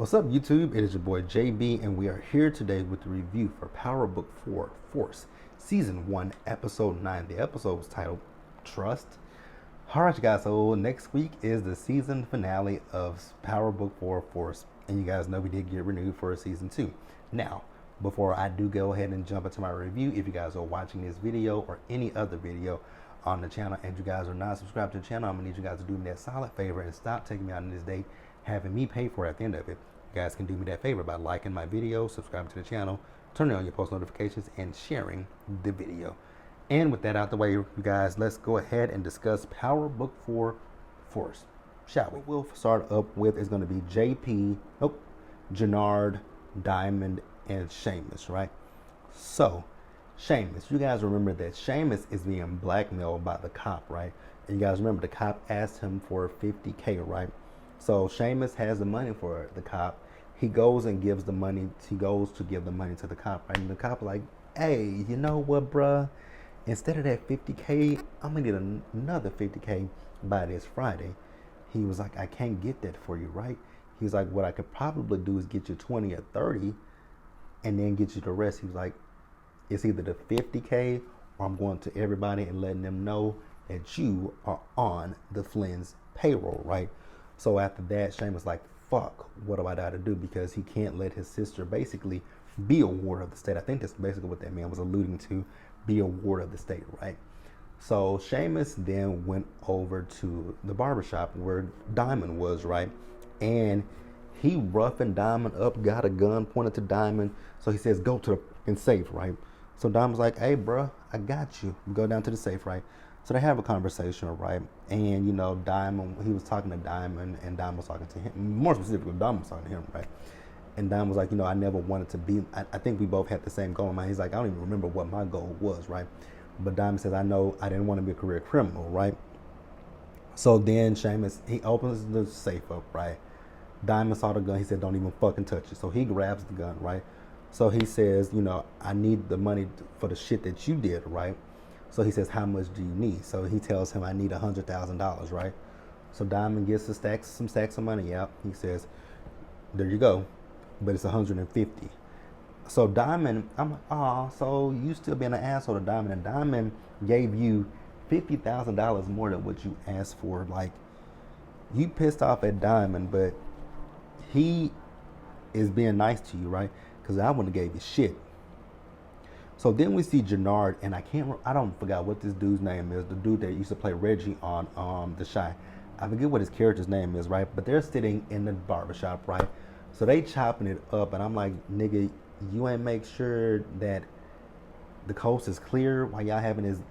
What's up, YouTube? It is your boy JB, and we are here today with the review for Power Book 4 Force, Season 1, Episode 9. The episode was titled Trust. Alright, you guys, so next week is the season finale of Power Book 4 Force, and you guys know we did get renewed for a Season 2. Now, before I do go ahead and jump into my review, if you guys are watching this video or any other video on the channel and you guys are not subscribed to the channel, I'm going to need you guys to do me that solid favor and stop taking me out on this date, having me pay for it at the end of it. You guys can do me that favor by liking my video, subscribing to the channel, turning on your post notifications, and sharing the video. And with that out the way, you guys, let's go ahead and discuss Power Book 4 Force, shall we? What we'll start up with is going to be Jannard, Diamond, and Seamus, right? So, Seamus, you guys remember that Seamus is being blackmailed by the cop, right? And you guys remember the cop asked him for $50K, right? So Seamus has the money for the cop. He goes and gives the money. He goes to give the money to the cop, right? And the cop like, hey, you know what, bruh? Instead of that $50K, I'm gonna need another $50K by this Friday. He was like, I can't get that for you, right? He was like, what I could probably do is get you 20 or 30 and then get you the rest. He was like, it's either the $50K or I'm going to everybody and letting them know that you are on the Flynn's payroll, right? So after that, Shane was like, fuck, what do I got to do? Because he can't let his sister basically be a ward of the state. I think that's basically what that man was alluding to, be a ward of the state, right? So Seamus then went over to the barbershop where Diamond was, right? And he roughened Diamond up, got a gun pointed to Diamond. So he says, go to the fucking safe, right? So Diamond's like, hey, bro, I got you. Go down to the safe, right? So they have a conversation, right? And, you know, Diamond, he was talking to Diamond, and Diamond was talking to him. More specifically, Diamond was talking to him, right? And Diamond was like, you know, I never wanted to be, I think we both had the same goal in mind. He's like, I don't even remember what my goal was, right? But Diamond says, I know I didn't want to be a career criminal, right? So then Seamus, he opens the safe up, right? Diamond saw the gun. He said, don't even fucking touch it. So he grabs the gun, right? So he says, you know, I need the money for the shit that you did, right? So he says, how much do you need? So he tells him, I need $100,000, right? So Diamond gets some stacks of money out. He says, there you go, but it's 150. So Diamond, I'm like, oh, so you still being an asshole to Diamond, and Diamond gave you $50,000 more than what you asked for. Like, you pissed off at Diamond, but he is being nice to you, right? Because I wouldn't have gave you shit. So then we see Jannard, and I don't forget what this dude's name is. The dude that used to play Reggie on The Shy. I forget what his character's name is, right? But they're sitting in the barbershop, right? So they chopping it up, and I'm like, nigga, you ain't make sure that the coast is clear while y'all having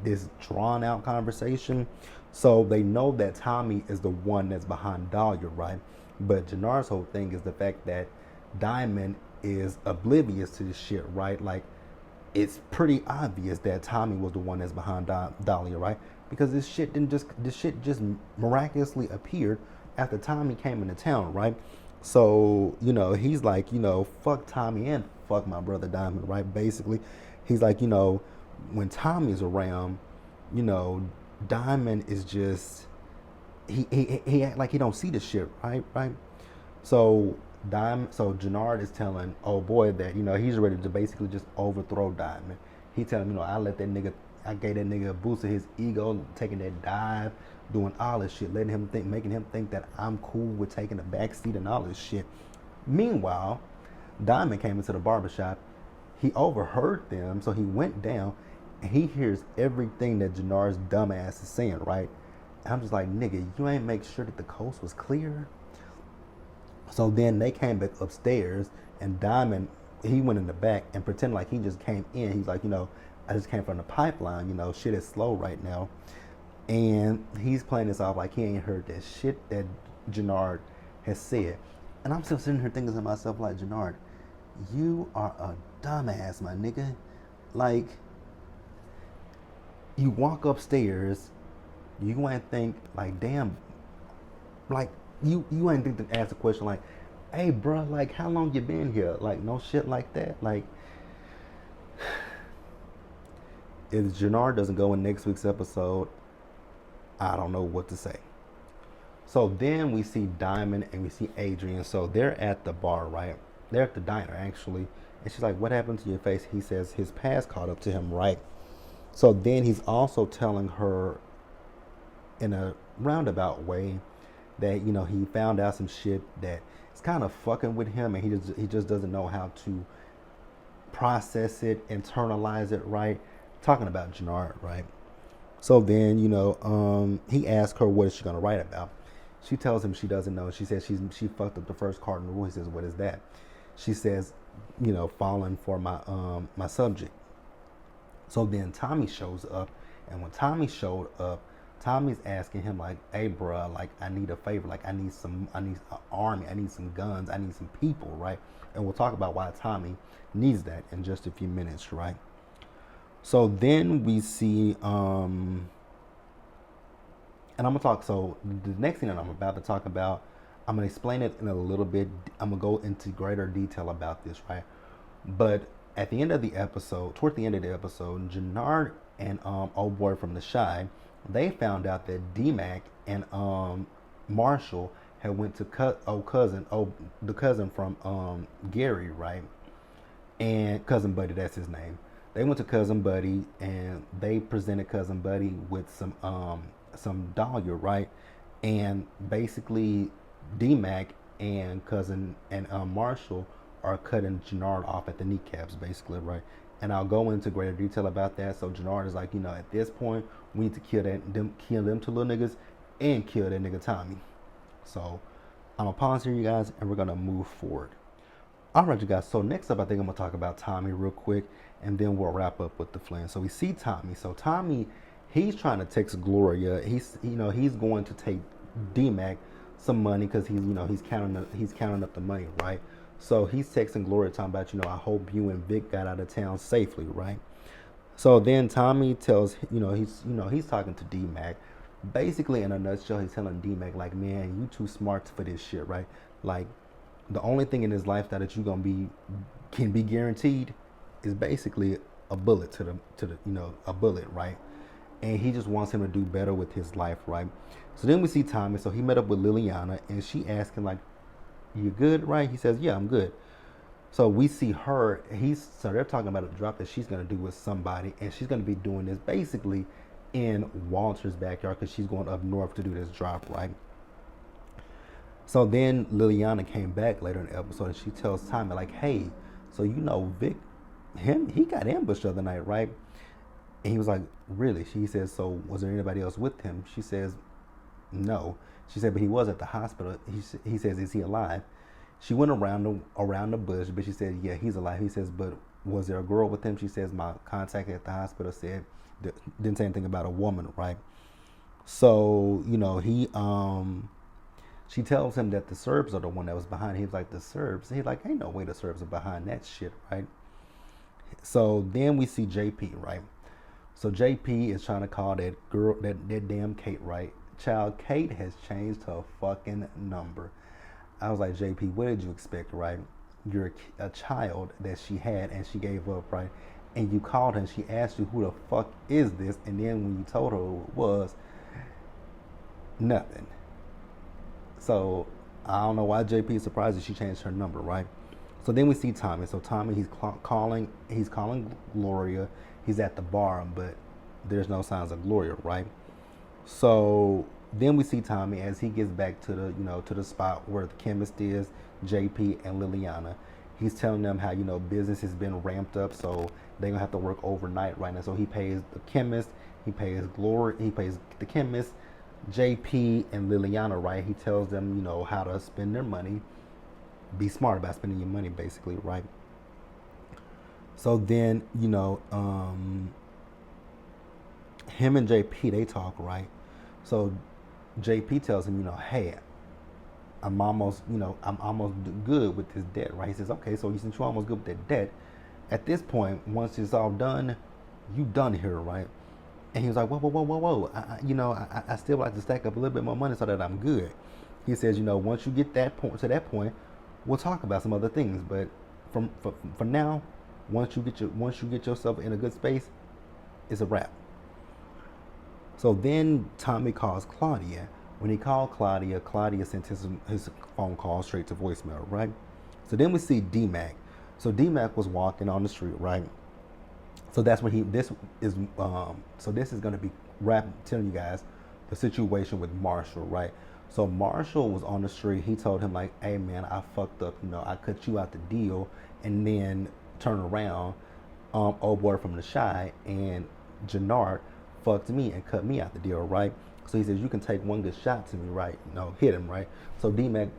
this drawn out conversation. So they know that Tommy is the one that's behind Dahlia, right? But Jannard's whole thing is the fact that Diamond is oblivious to this shit, right? Like, it's pretty obvious that Tommy was the one that's behind Dahlia, right? Because this shit just miraculously appeared after Tommy came into town, right? So, you know, he's like, you know, fuck Tommy and fuck my brother Diamond, right? Basically, he's like, you know, when Tommy's around, you know, Diamond is just, he act like he don't see the shit, right? So Jannard is telling old boy that, you know, he's ready to basically just overthrow Diamond. He telling him, you know, I gave that nigga a boost of his ego, taking that dive, doing all this shit, making him think that I'm cool with taking a back seat and all this shit. Meanwhile, Diamond came into the barbershop. He overheard them, so he went down and he hears everything that Jannard's dumbass is saying, right? And I'm just like, nigga, you ain't make sure that the coast was clear? So then they came back upstairs, and Diamond, he went in the back and pretended like he just came in. He's like, you know, I just came from the pipeline, you know, shit is slow right now. And he's playing this off like he ain't heard that shit that Jannard has said. And I'm still sitting here thinking to myself like, Jannard, you are a dumbass, my nigga. Like, you walk upstairs, you ain't think like, damn, like, you ain't think to ask a question like, hey, bro, like, how long you been here? Like, no shit like that. Like, if Jannard doesn't go in next week's episode, I don't know what to say. So then we see Diamond and we see Adrian. So they're at the bar, right? They're at the diner actually. And she's like, "What happened to your face?" He says his past caught up to him, right? So then he's also telling her in a roundabout way that he found out some shit that is kind of fucking with him, and he just doesn't know how to process it, internalize it, right? Talking about Jannard, right? So then, he asks her what is she gonna write about. She tells him she doesn't know. She says she fucked up the first cardinal rule. He says, "What is that?" She says, falling for my subject. So then Tommy shows up, and when Tommy showed up, Tommy's asking him like, "Hey, bruh, like I need a favor. Like I need an army. I need some guns. I need some people, right?" And we'll talk about why Tommy needs that in just a few minutes, right? So then we see, and I'm gonna talk. So the next thing that I'm about to talk about, I'm gonna explain it in a little bit. I'm gonna go into greater detail about this, right? But at the end of the episode, toward the end of the episode, Jannard and old boy from the Shy, they found out that D-Mac and Marshall had went to the cousin from Gary, right? And cousin Buddy, that's his name. They went to cousin Buddy and they presented cousin Buddy with some dahlia, right? And basically, D-Mac and cousin and Marshall are cutting Jannard off at the kneecaps, basically, right? And I'll go into greater detail about that. So Jannard is like, at this point, we need to kill them two little niggas, and kill that nigga Tommy. So I'm gonna pause here, you guys, and we're gonna move forward. All right, you guys. So next up, I think I'm gonna talk about Tommy real quick, and then we'll wrap up with the Flynn. So we see Tommy. So Tommy, he's trying to text Gloria. He's going to take D-Mac some money because he's counting up the money, right? So he's texting Gloria talking about, I hope you and Vic got out of town safely, right? So then Tommy tells, he's talking to D-Mac. Basically, in a nutshell, he's telling D-Mac, like, man, you too smart for this shit, right? Like, the only thing in this lifestyle that can be guaranteed is basically a bullet to the a bullet, right? And he just wants him to do better with his life, right? So then we see Tommy. So he met up with Liliana, and she asked him like, "You good, right?" He says, "Yeah, I'm good." So we see her. So they're talking about a drop that she's gonna do with somebody, and she's gonna be doing this basically in Walter's backyard because she's going up north to do this drop, right? So then Liliana came back later in the episode, and she tells Tommy like, "Hey, so Vic, he got ambushed the other night, right?" And he was like, "Really?" She says, "So was there anybody else with him?" She says, "No." She said, "But he was at the hospital." He says, "Is he alive?" She went around the bush, but she said, "Yeah, he's alive." He says, "But was there a girl with him?" She says, "My contact at the hospital said didn't say anything about a woman, right?" So she tells him that the Serbs are the one that was behind it. He's like, "The Serbs?" He's like, "Ain't no way the Serbs are behind that shit, right?" So then we see JP, right? So JP is trying to call that girl, that damn Kate, right? Child, Kate has changed her fucking number. I was like, "JP, what did you expect, right? You're a child that she had and she gave up, right? And you called her and she asked you, who the fuck is this? And then when you told her who it was, nothing." So I don't know why JP is surprised that she changed her number, right? So then we see Tommy. So Tommy, he's calling Gloria. He's at the bar, but there's no signs of Gloria, right? So then we see Tommy as he gets back to the spot where the chemist is, JP and Liliana. He's telling them how business has been ramped up, so they're gonna have to work overnight right now. So he pays the chemist, he pays the chemist, JP and Liliana, right? He tells them how to spend their money, be smart about spending your money, basically, right? So then him and JP, they talk, right? So JP tells him, "Hey, I'm almost good with this debt," right? He says, "Okay, so since you're almost good with that debt, at this point, once it's all done, you done here, right?" And he was like, "Whoa. I still like to stack up a little bit more money so that I'm good." He says, "Once you get to that point, we'll talk about some other things. But for now, once you get yourself in a good space, it's a wrap." So then Tommy calls Claudia. When he called Claudia, Claudia sent his phone call straight to voicemail, right? So then we see D-Mac. So D-Mac was walking on the street, right? So that's when this is going to be telling you guys the situation with Marshall, right? So Marshall was on the street. He told him like, "Hey man, I fucked up. I cut you out the deal, and then turn around, old boy from the Shy and Jannard fucked me and cut me out the deal, right?" So he says, "You can take one good shot to me, right? Hit him, right?" So D-Mac,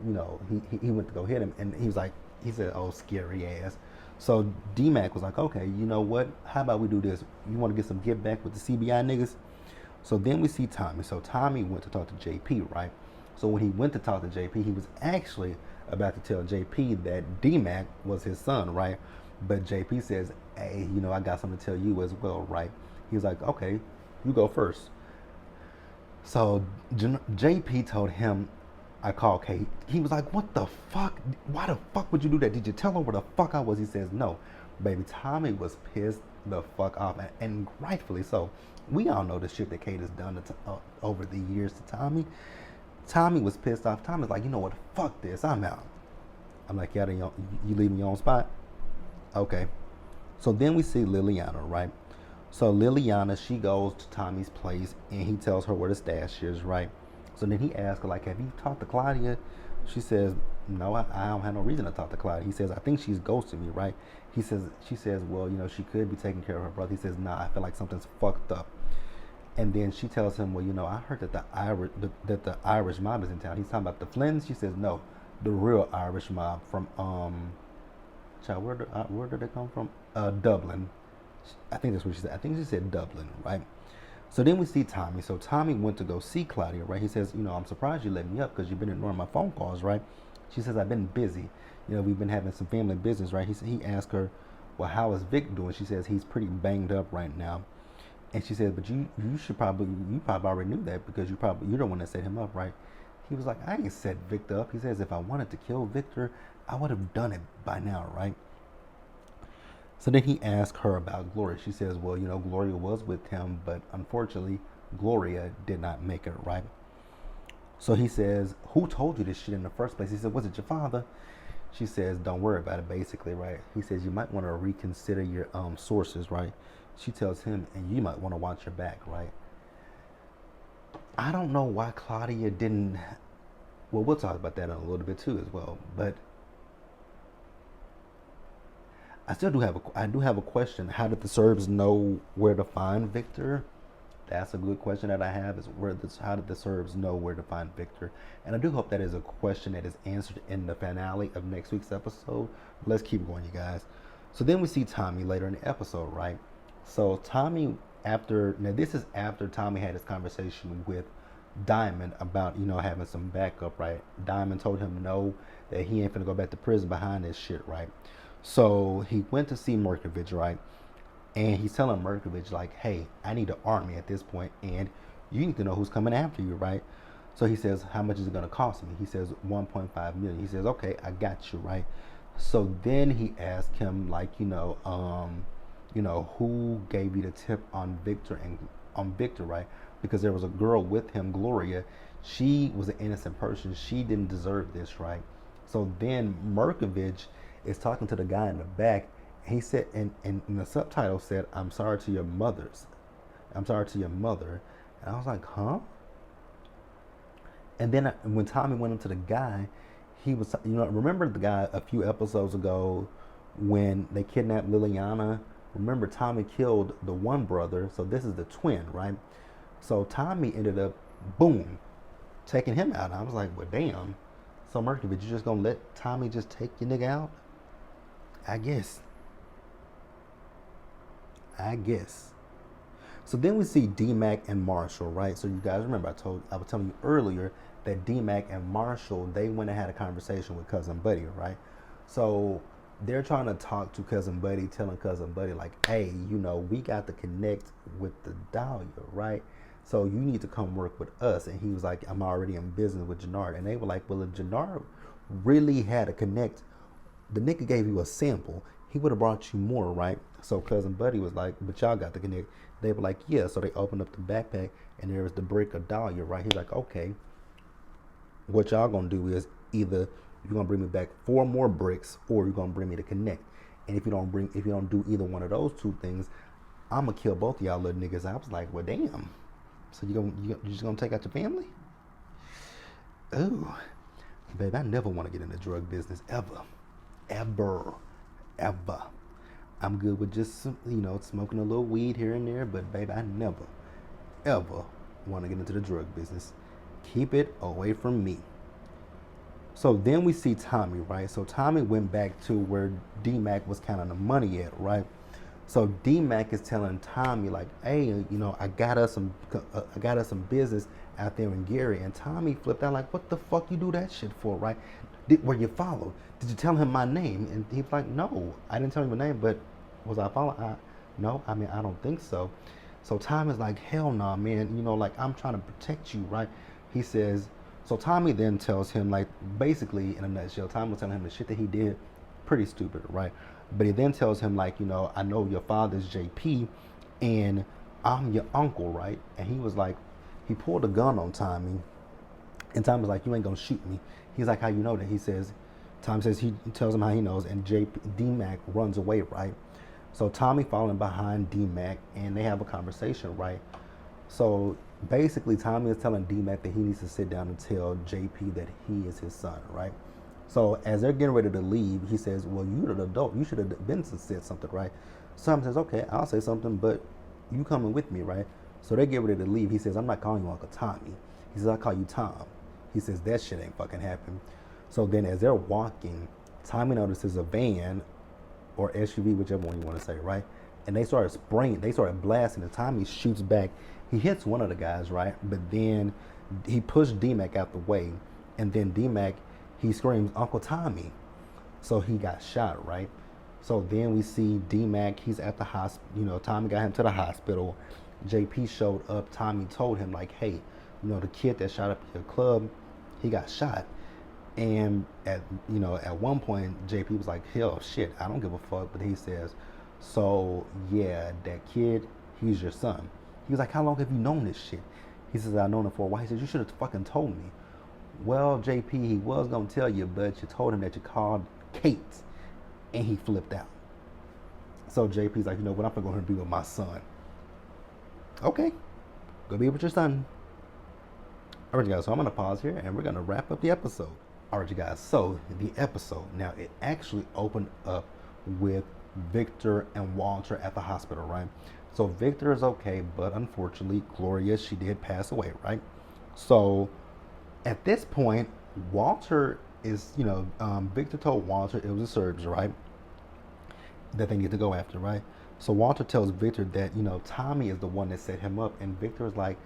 he went to go hit him, and he said, "Oh, scary ass." So D-Mac was like, "Okay, you know what? How about we do this? You want to get some get back with the CBI niggas?" So then we see Tommy. So Tommy went to talk to JP, right? So when he went to talk to JP, he was actually about to tell JP that D-Mac was his son, right? But JP says, "Hey, I got something to tell you as well, right?" He was like, "Okay, you go first." So JP told him, "I called Kate." He was like, "What the fuck? Why the fuck would you do that? Did you tell her where the fuck I was?" He says, "No." Baby, Tommy was pissed the fuck off, and rightfully so. We all know the shit that Kate has done over the years to Tommy. Tommy was pissed off. Tommy's like, "You know what? Fuck this. I'm out." I'm like, "Yeah, you leaving your own spot?" Okay. So then we see Liliana, right? So Liliana, she goes to Tommy's place and he tells her where the stash is, right? So then he asks her, like, "Have you talked to Claudia?" She says, "No, I don't have no reason to talk to Claudia." He says, "I think she's ghosting me, right?" She says, "Well, she could be taking care of her brother." He says, "Nah, I feel like something's fucked up." And then she tells him, "Well, I heard that the Irish mob is in town." He's talking about the Flynns. She says, "No, the real Irish mob from child, where did they come from? Dublin." I think that's what she said. I think she said Dublin, right? So then we see Tommy. So Tommy went to go see Claudia, right? He says, "I'm surprised you let me up because you've been ignoring my phone calls, right?" She says, "I've been busy. We've been having some family business, right?" He asked her, "Well, how is Vic doing?" She says, "He's pretty banged up right now." And she says, "But you probably already knew that because you're the one that set him up, right?" He was like, "I ain't set Victor up." He says, "If I wanted to kill Victor, I would have done it by now, right?" So then he asked her about Gloria. She says, "Well, Gloria was with him, but unfortunately, Gloria did not make it, right?" So he says, "Who told you this shit in the first place?" He said, "Was it your father?" She says, "Don't worry about it," basically, right? He says, "You might want to reconsider your sources, right?" She tells him, "And you might want to watch your back, right?" I don't know why Claudia didn't. Well, we'll talk about that in a little bit too as well. But I do have a question. How did the Serbs know where to find Victor? That's a good question that I have. How did the Serbs know where to find Victor? And I do hope that is a question that is answered in the finale of next week's episode. Let's keep going, you guys. So then we see Tommy later in the episode, right? So this is after Tommy had his conversation with Diamond about having some backup, right? Diamond told him no, that he ain't finna go back to prison behind this shit, right? So he went to see Merkovich, right? And he's telling Merkovich, like, "Hey, I need an army at this point, and you need to know who's coming after you, right?" So he says, "How much is it going to cost me?" He says, 1.5 million. He says, "Okay, I got you, right?" So then he asked him, like, who gave you the tip on Victor, right? Because there was a girl with him, Gloria. She was an innocent person. She didn't deserve this, right? So then Merkovich is talking to the guy in the back. He said, and the subtitle said, "I'm sorry to your mothers. I'm sorry to your mother." And I was like, huh? And then when Tommy went into the guy, he was, remember the guy a few episodes ago when they kidnapped Liliana? Remember, Tommy killed the one brother, so this is the twin, right? So Tommy ended up, boom, taking him out. I was like, well, damn. So Merkovich, you just gonna let Tommy just take your nigga out? I guess. So then we see D-Mac and Marshall, right? So you guys remember I was telling you earlier that D-Mac and Marshall, they went and had a conversation with Cousin Buddy, right? So they're trying to talk to Cousin Buddy, telling Cousin Buddy, like, "Hey, we got to connect with the Dahlia, right? So you need to come work with us." And he was like, "I'm already in business with Jannard." And they were like, "Well, if Jannard really had to connect, the nigga gave you a sample. He would have brought you more, right?" So Cousin Buddy was like, "But y'all got to connect." They were like, "Yeah." So they opened up the backpack and there was the brick of Dahlia, right? He's like, "Okay." what y'all gonna do is either you're gonna bring me back 4 more bricks, or you're gonna bring me to connect. And if you don't do either one of those 2 things, I'm gonna kill both of y'all little niggas. I was like, well, damn. So you just gonna take out your family? Ooh, babe, I never want to get in the drug business ever, ever, ever. I'm good with just smoking a little weed here and there, but babe, I never, ever want to get into the drug business. Keep it away from me. So then we see Tommy, right? So Tommy went back to where D-Mac was counting the money at, right? So D-Mac is telling Tommy like, hey, I got us some business out there in Gary. And Tommy flipped out like, what the fuck you do that shit for, right? Were you followed? Did you tell him my name? And he's like, no, I didn't tell him my name, but was I followed? No, I mean, I don't think so. So Tommy's like, hell no, man. Like, I'm trying to protect you, right? He says, so Tommy then tells him, like, basically in a nutshell, Tommy was telling him the shit that he did, pretty stupid, right? But he then tells him, like, I know your father's JP and I'm your uncle, right? And he was like, he pulled a gun on Tommy, and Tommy was like, you ain't gonna shoot me. He's like, how you know that? Tommy says he tells him how he knows, and D-Mac runs away, right? So Tommy following behind D-Mac, and they have a conversation, right? So basically Tommy is telling D-Mac that he needs to sit down and tell JP that he is his son, right? So as they're getting ready to leave, he says, well, you're an adult. You should have been to said something, right? So Tommy says, okay, I'll say something, but you coming with me, right? So they get ready to leave. He says, I'm not calling you Uncle Tommy. He says, I'll call you Tom. He says, that shit ain't fucking happen. So then as they're walking, Tommy notices a van or SUV, whichever one you want to say, right? And they started spraying, they started blasting, and Tommy shoots back. He hits one of the guys, right? But then he pushed D-Mac out the way, and then D-Mac, he screams, Uncle Tommy. So he got shot, right? So then we see D-Mac, he's at the hospital, Tommy got him to the hospital. JP showed up. Tommy told him, like, hey, the kid that shot up your club, he got shot. And at one point, JP was like, hell, shit, I don't give a fuck. But he says, so yeah, that kid, he's your son. He was like, how long have you known this shit? He says, I've known him for a while. He says, you should have fucking told me. Well, JP, he was gonna tell you, but you told him that you called Kate, and he flipped out. So JP's like, you know what, I'm gonna go be with my son. Okay, go be with your son. All right, you guys, so I'm gonna pause here, and we're gonna wrap up the episode. All right, you guys, so the episode, now it actually opened up with Victor and Walter at the hospital, right? So Victor is okay, but unfortunately, Gloria, she did pass away, right? So at this point, Walter is, Victor told Walter it was the Serbs, right? That they need to go after, right? So Walter tells Victor that, Tommy is the one that set him up. And Victor is like,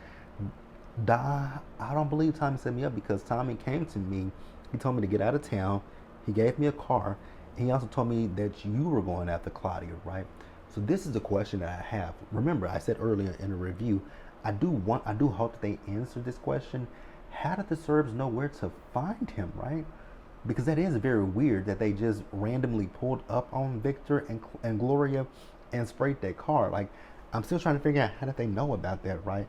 I don't believe Tommy set me up, because Tommy came to me. He told me to get out of town. He gave me a car. And he also told me that you were going after Claudia, right? So this is the question that I have. Remember, I said earlier in the review, I do hope that they answer this question. How did the Serbs know where to find him, right? Because that is very weird that they just randomly pulled up on Victor and Gloria and sprayed their car. Like, I'm still trying to figure out how did they know about that, right?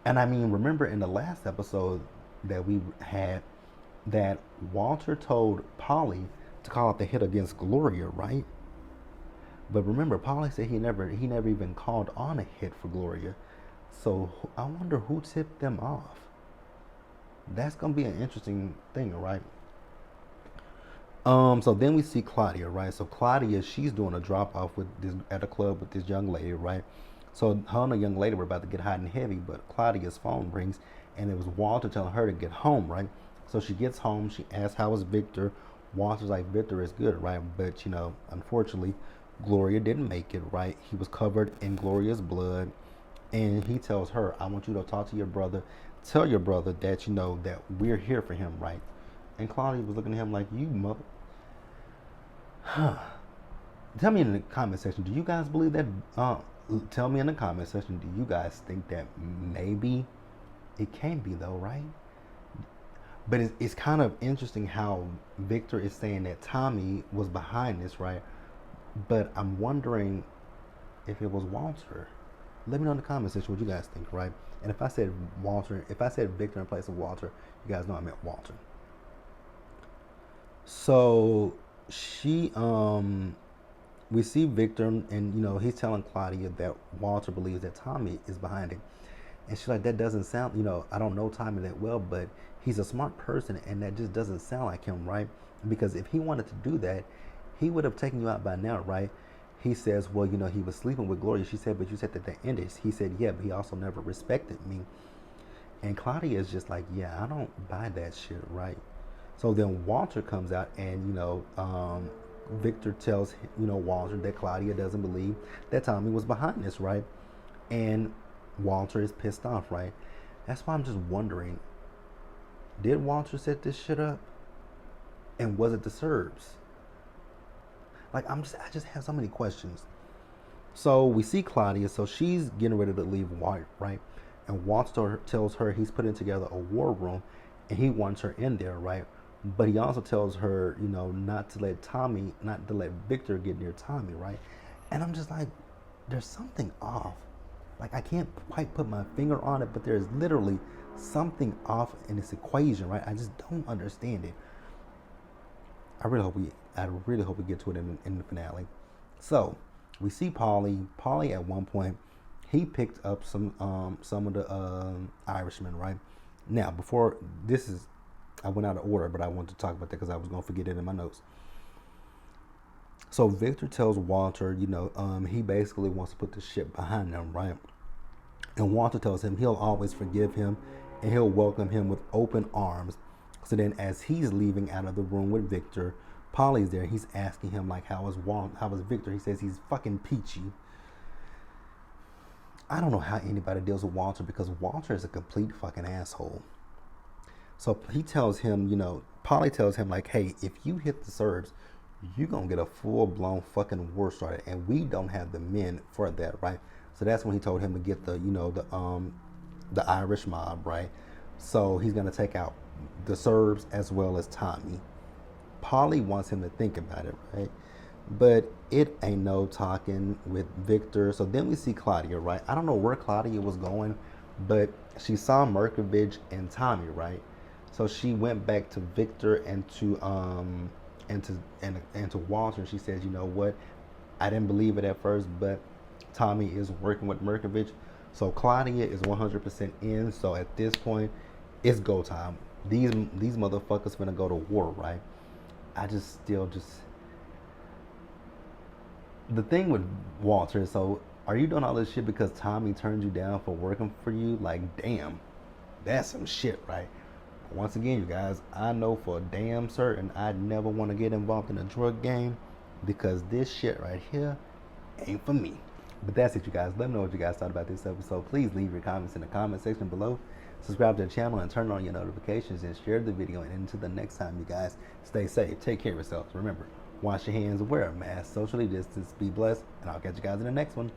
And I mean, remember in the last episode that we had, that Walter told Polly to call out the hit against Gloria, right? But remember, Polly said he never even called on a hit for Gloria. So I wonder who tipped them off. That's gonna be an interesting thing, right? So then we see Claudia, right? So Claudia, she's doing a drop off at a club with this young lady, right? So her and the young lady were about to get hot and heavy, but Claudia's phone rings, and it was Walter telling her to get home, right? So she gets home. She asks, how is Victor? Walter's like, Victor is good, right? But unfortunately, Gloria didn't make it, right? He was covered in Gloria's blood. And he tells her, I want you to talk to your brother. Tell your brother that, that we're here for him, right? And Claudia was looking at him like, you mother. Tell me in the comment section, do you guys believe that? Tell me in the comment section, do you guys think that maybe it can be though, right? But it's kind of interesting how Victor is saying that Tommy was behind this, right? But I'm wondering if it was Walter. Let me know in the comment section what you guys think, right? And if I said Victor in place of Walter, you guys know I meant Walter. So she we see Victor, and he's telling Claudia that Walter believes that Tommy is behind it. And she's like, that doesn't sound, I don't know Tommy that well, but he's a smart person, and that just doesn't sound like him, right? Because if he wanted to do that, he would have taken you out by now, right? He says, well, he was sleeping with Gloria. She said, but you said that they ended. He said, yeah, but he also never respected me. And Claudia is just like, yeah, I don't buy that shit, right? So then Walter comes out, and, Victor tells, Walter that Claudia doesn't believe that Tommy was behind this, right? And Walter is pissed off, right? That's why I'm just wondering, did Walter set this shit up? And was it the Serbs? Like, I just have so many questions. So we see Claudia, so she's getting ready to leave White, right? And Walter tells her he's putting together a war room, and he wants her in there, right? But he also tells her, not to let Victor get near Tommy, right? And I'm just like, there's something off. Like, I can't quite put my finger on it, but there's literally something off in this equation, right? I just don't understand it. I really hope we get to it in the finale. So we see Paulie. Paulie at one point, he picked up some of the Irishmen, right? Now, before this is, I went out of order, but I wanted to talk about that because I was going to forget it in my notes. So Victor tells Walter, he basically wants to put the shit behind them, right? And Walter tells him he'll always forgive him and he'll welcome him with open arms. So then as he's leaving out of the room with Victor, Polly's there. He's asking him, like, how was Victor? He says he's fucking peachy. I don't know how anybody deals with Walter, because Walter is a complete fucking asshole. So he tells him, Polly tells him, like, hey, if you hit the Serbs, you're going to get a full-blown fucking war started. And we don't have the men for that, right? So that's when he told him to get the Irish mob, right? So he's going to take out the Serbs as well as Tommy. Polly wants him to think about it, right? But it ain't no talking with Victor. So then we see Claudia, right? I don't know where Claudia was going, but she saw Merkovich and Tommy, right? So she went back to Victor and to Walter, and she says, you know what? I didn't believe it at first, but Tommy is working with Merkovich. So Claudia is 100% in. So at this point, it's go time. These motherfuckers finna go to war, right? The thing with Walter, so are you doing all this shit because Tommy turned you down for working for you? Like, damn, that's some shit, right? Once again, you guys, I know for damn certain I'd never want to get involved in a drug game, because this shit right here ain't for me. But that's it, you guys. Let me know what you guys thought about this episode. Please leave your comments in the comment section below. Subscribe to the channel and turn on your notifications, and share the video. And until the next time, you guys, stay safe. Take care of yourselves. Remember, wash your hands, wear a mask, socially distance, be blessed, and I'll catch you guys in the next one.